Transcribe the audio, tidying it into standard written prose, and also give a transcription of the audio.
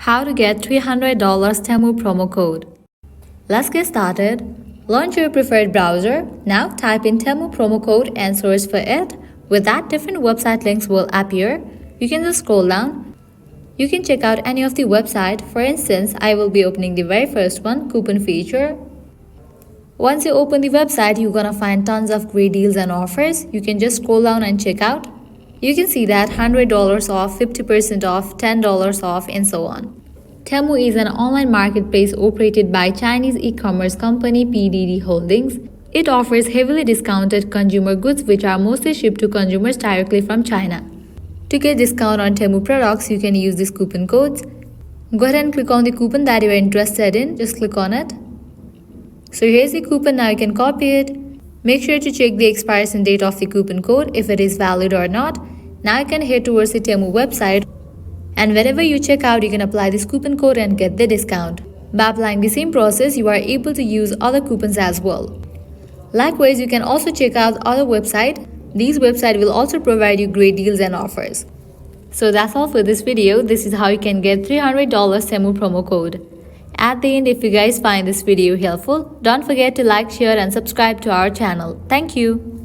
How to get $300 Temu promo code. Let's get started. Launch your preferred browser. Now type in Temu promo code and search for it. With that, different website links will appear. You can just scroll down. You can check out any of the website. For instance, I will be opening the very first one, coupon feature. Once you open the website, you're gonna find tons of great deals and offers. You can just scroll down and check out. You can see that $100 off, 50% off, $10 off, and so on. Temu is an online marketplace operated by Chinese e-commerce company PDD Holdings. It offers heavily discounted consumer goods which are mostly shipped to consumers directly from China. To get discount on Temu products, you can use these coupon codes. Go ahead and click on the coupon that you are interested in. Just click on it. So here's the coupon. Now you can copy it. Make sure to check the expiration date of the coupon code if it is valid or not. Now you can head towards the Temu website, and whenever you check out, you can apply this coupon code and get the discount. By applying the same process, you are able to use other coupons as well. Likewise, you can also check out other websites. These websites will also provide you great deals and offers. So that's all for this video. This is how you can get $300 Temu promo code. At the end, if you guys find this video helpful, don't forget to like, share and subscribe to our channel. Thank you.